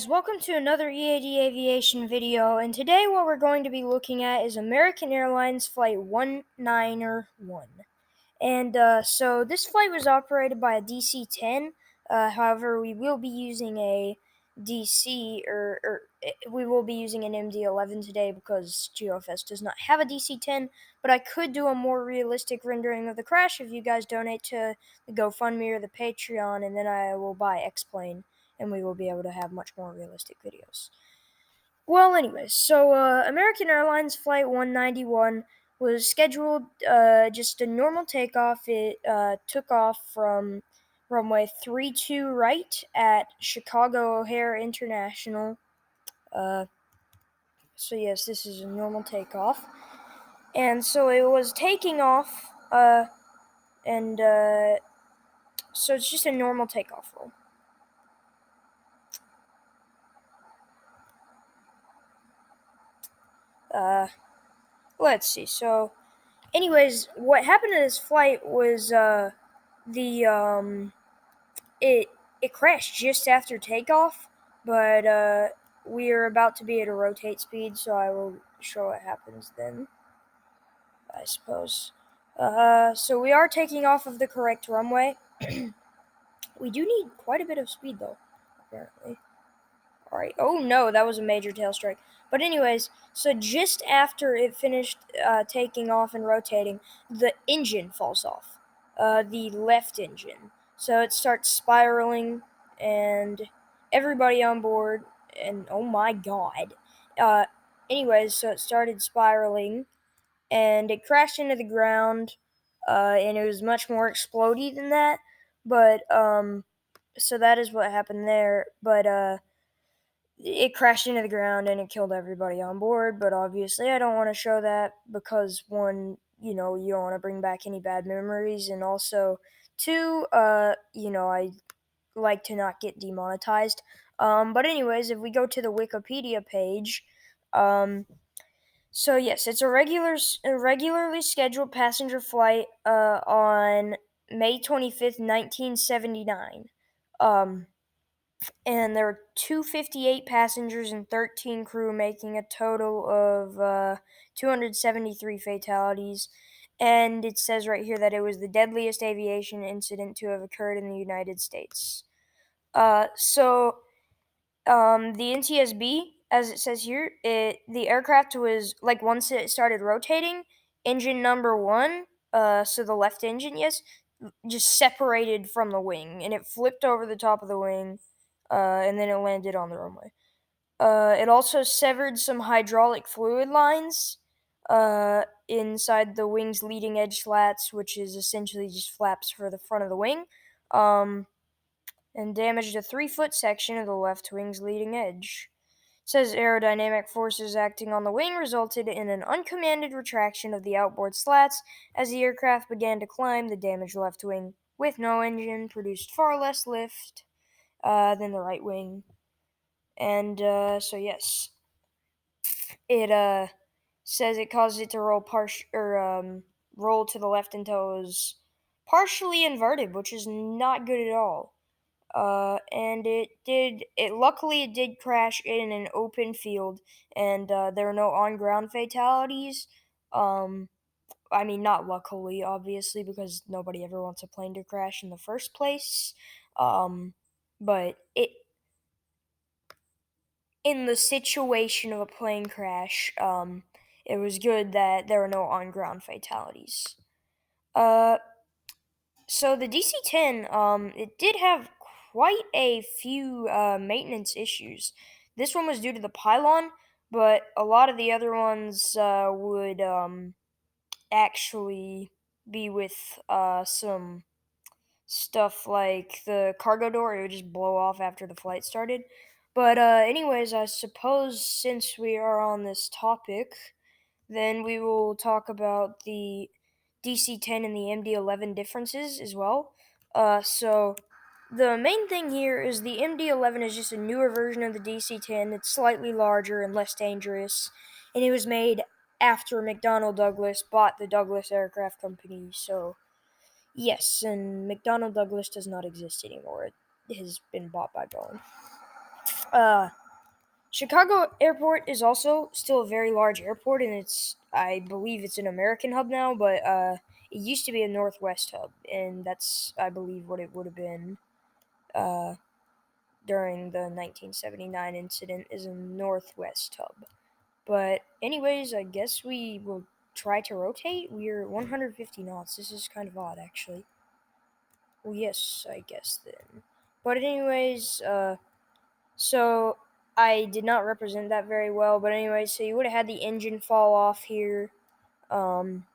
Welcome to another EAD Aviation video, and today what we're going to be looking at is American Airlines Flight 191. And so this flight was operated by a DC-10. However, we will be using a we will be using an MD-11 today because GeoFS does not have a DC-10, but I could do a more realistic rendering of the crash if you guys donate to the GoFundMe or the Patreon, and then I will buy X-Plane, and we will be able to have much more realistic videos. Well, anyways, so American Airlines Flight 191 was scheduled just a normal takeoff. It took off from runway 32 right at Chicago O'Hare International. So yes, this is a normal takeoff. And so it was taking off, and so it's just a normal takeoff roll. Let's see. So, anyways, what happened to this flight was it crashed just after takeoff, but we are about to be at a rotate speed, so I will show what happens then, I suppose. So we are taking off of the correct runway. We do need quite a bit of speed, though, apparently. Alright, oh no, that was a major tail strike. But anyways, so just after it finished taking off and rotating, the engine falls off. The left engine. So it starts spiraling, and everybody on board, and oh my god. Anyways, so it started spiraling, and it crashed into the ground, and it was much more explodey than that. But, so that is what happened there. But, it crashed into the ground and it killed everybody on board, but obviously I don't want to show that because one, you don't want to bring back any bad memories, and also two, I like to not get demonetized. But anyways, if we go to the Wikipedia page, so yes, it's a regularly scheduled passenger flight on May 25th, 1979. And there were 258 passengers and 13 crew, making a total of 273 fatalities. And it says right here that it was the deadliest aviation incident to have occurred in the United States. The NTSB, as it says here, the aircraft was, like, once it started rotating, engine number one, so the left engine, yes, just separated from the wing, and it flipped over the top of the wing, and then it landed on the runway. It also severed some hydraulic fluid lines inside the wing's leading edge slats, which is essentially just flaps for the front of the wing, and damaged a 3-foot section of the left wing's leading edge. It says aerodynamic forces acting on the wing resulted in an uncommanded retraction of the outboard slats as the aircraft began to climb. The damaged left wing, with no engine, produced far less lift than the right wing. And so yes, it says it caused it to roll to the left until it was partially inverted, which is not good at all. And luckily it did crash in an open field, and there were no on-ground fatalities. I mean, not luckily, obviously, because nobody ever wants a plane to crash in the first place. But in the situation of a plane crash, it was good that there were no on-ground fatalities. Uh, so the DC-10, it did have quite a few maintenance issues. This one was due to the pylon, but a lot of the other ones would actually be with some stuff like the cargo door. It would just blow off after the flight started. But anyways, I suppose since we are on this topic, then we will talk about the DC-10 and the MD-11 differences as well. So the main thing here is the MD-11 is just a newer version of the DC-10. It's slightly larger and less dangerous, and it was made after McDonnell Douglas bought the Douglas Aircraft Company. So yes, and McDonnell Douglas does not exist anymore. It has been bought by Boeing. Uh, Chicago Airport is also still a very large airport, and I believe it's an American hub now, but it used to be a Northwest hub, and that's, I believe, what it would have been uh, during the 1979 incident, is a Northwest hub. But anyways, I guess we will try to rotate. We're 150 knots. This is kind of odd, actually. Well, yes, I guess then. But anyways, so I did not represent that very well. But anyways, so you would have had the engine fall off here, um,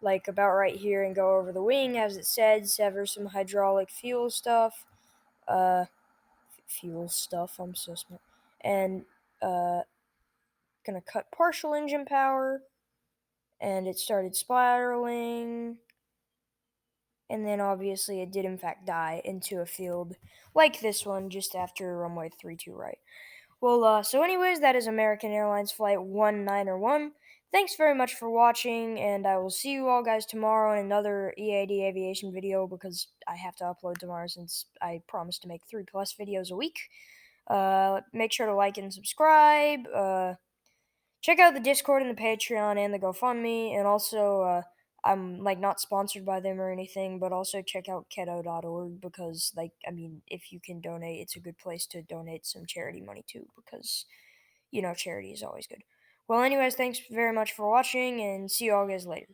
like about right here, and go over the wing, as it said, sever some hydraulic fuel stuff. Uh, fuel stuff. I'm so smart. And gonna cut partial engine power, and it started spiraling. And then obviously it did in fact die into a field like this one just after runway 32 right. Well, so anyways, that is American Airlines Flight 191. Thanks very much for watching, and I will see you all guys tomorrow in another EAD Aviation video because I have to upload tomorrow since I promised to make 3+ videos a week. Make sure to like and subscribe. Check out the Discord and the Patreon and the GoFundMe, and also I'm like not sponsored by them or anything, but also check out keto.org because if you can donate, it's a good place to donate some charity money too because charity is always good. Well, anyways, thanks very much for watching and see you all guys later.